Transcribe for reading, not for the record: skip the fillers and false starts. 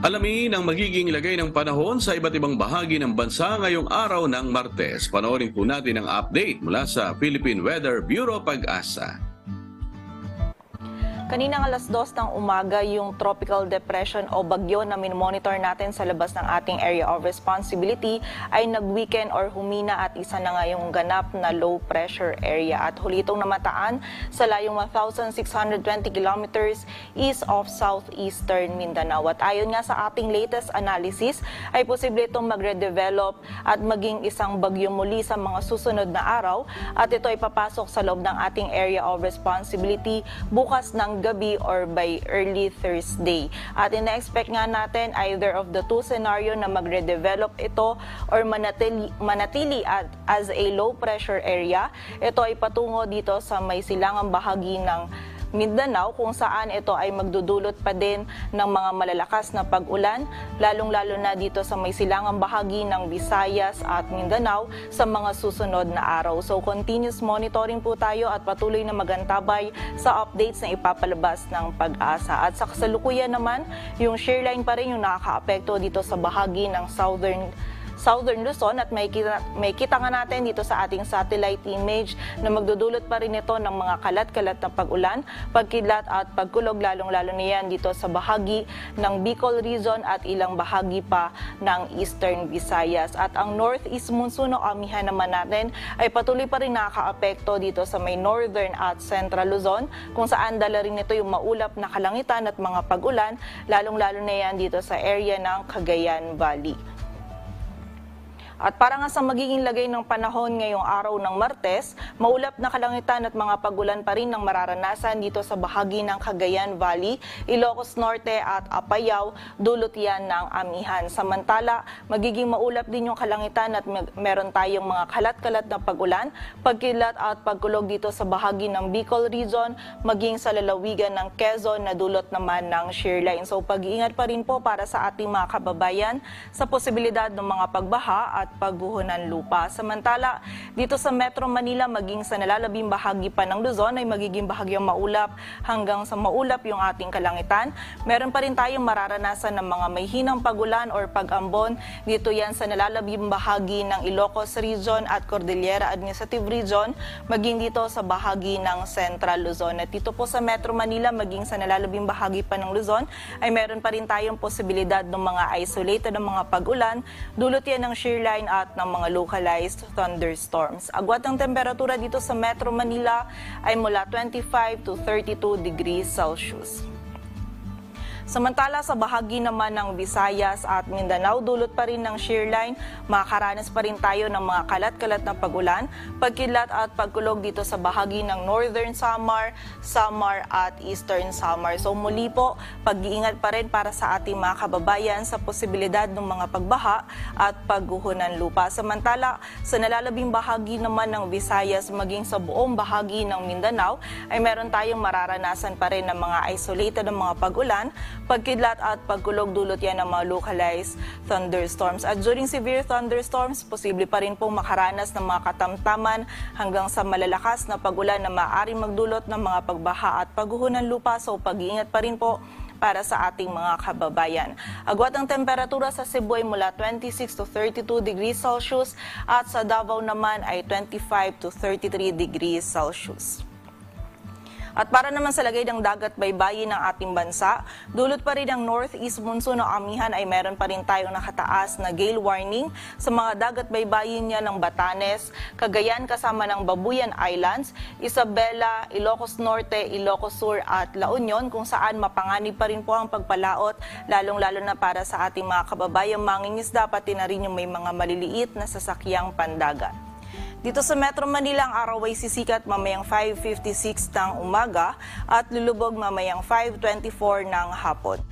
Alamin ang magiging lagay ng panahon sa iba't ibang bahagi ng bansa ngayong araw ng Martes. Panoorin po natin ang update mula sa Philippine Weather Bureau Pag-asa. Kaninang alas 2 ng umaga, yung tropical depression o bagyo na minmonitor natin sa labas ng ating area of responsibility ay nag-weaken or humina at isa na nga yung ganap na low pressure area. At huli itong namataan sa layong 1,620 kilometers east of southeastern Mindanao. At ayon nga sa ating latest analysis, ay posible itong magre-develop at maging isang bagyo muli sa mga susunod na araw. At ito ay papasok sa loob ng ating area of responsibility bukas ng gabi or by early Thursday. At ina-expect nga natin either of the two scenario na magre-develop ito or manatili as a low pressure area. Ito ay patungo dito sa may silangang bahagi ng Mindanao kung saan ito ay magdudulot pa din ng mga malalakas na pag-ulan, lalong-lalo na dito sa may silangang bahagi ng Visayas at Mindanao sa mga susunod na araw. So continuous monitoring po tayo at patuloy na magantabay sa updates na ipapalabas ng Pag-asa. At sa kasalukuyan naman, yung shearline pa rin yung nakakaapekto dito sa bahagi ng Southern Luzon at may kita nga natin dito sa ating satellite image na magdudulot pa rin ito ng mga kalat-kalat na pag-ulan, pagkidlat at pagkulog, lalong-lalo na yan dito sa bahagi ng Bicol region at ilang bahagi pa ng Eastern Visayas. At ang northeast monsoon o amihan naman natin ay patuloy pa rin nakakaapekto dito sa may northern at central Luzon kung saan dala rin ito yung maulap na kalangitan at mga pag-ulan, lalong-lalo na yan dito sa area ng Cagayan Valley. At para nga sa magiging lagay ng panahon ngayong araw ng Martes, maulap na kalangitan at mga pagulan pa rin ang mararanasan dito sa bahagi ng Cagayan Valley, Ilocos Norte at Apayao, dulot yan ng amihan. Samantala, magiging maulap din yung kalangitan at meron tayong mga kalat-kalat na pagulan, pagkilat at pagkulog dito sa bahagi ng Bicol region, maging sa lalawigan ng Quezon na dulot naman ng shearline. So pag-iingat pa rin po para sa ating mga kababayan sa posibilidad ng mga pagbaha at pagguho ng lupa. Samantala, dito sa Metro Manila, maging sa nalalabing bahagi pa ng Luzon ay magiging bahagyang maulap hanggang sa maulap yung ating kalangitan. Meron pa rin tayong mararanasan ng mga may hinang pagulan or pag-ambon. Dito yan sa nalalabing bahagi ng Ilocos Region at Cordillera Administrative Region, maging dito sa bahagi ng Central Luzon. At dito po sa Metro Manila, maging sa nalalabing bahagi pa ng Luzon, ay meron pa rin tayong posibilidad ng mga isolated ng mga pag-ulan. Dulot yan ng shearline at ng mga localized thunderstorms. Agwat ng temperatura dito sa Metro Manila ay mula 25 to 32 degrees Celsius. Samantala sa bahagi naman ng Visayas at Mindanao, dulot pa rin ng shearline, makakaranas pa rin tayo ng mga kalat-kalat na pag-ulan, pagkidlat at pagkulog dito sa bahagi ng Northern Samar, Samar at Eastern Samar. So muli po, pag-iingat pa rin para sa ating mga kababayan sa posibilidad ng mga pagbaha at pagguho ng lupa. Samantala, sa nalalabing bahagi naman ng Visayas maging sa buong bahagi ng Mindanao, ay meron tayong mararanasan pa rin ng mga isolated ng mga pag-ulan, pagkidlat at pagkulog, dulot yan ng mga localized thunderstorms. At during severe thunderstorms, posible pa rin pong makaranas ng mga katamtaman hanggang sa malalakas na pag-ulan na maaaring magdulot ng mga pagbaha at pagguho ng lupa. So pag-iingat pa rin po para sa ating mga kababayan. Agwat ang temperatura sa Cebu ay mula 26 to 32 degrees Celsius at sa Davao naman ay 25 to 33 degrees Celsius. At para naman sa lagay ng dagat baybayin ng ating bansa, dulot pa rin ang northeast monsoon o amihan ay meron pa rin tayong nakataas na gale warning sa mga dagat baybayin niya ng Batanes, Cagayan kasama ng Babuyan Islands, Isabela, Ilocos Norte, Ilocos Sur at La Union kung saan mapanganib pa rin po ang pagpalaot, lalong-lalo na para sa ating mga kababayang mangingisda pati na rin yung may mga maliliit na sasakyang pandagat. Dito sa Metro Manila, ang araw ay sisikat mamayang 5:56 ng umaga at lulubog mamayang 5:24 ng hapon.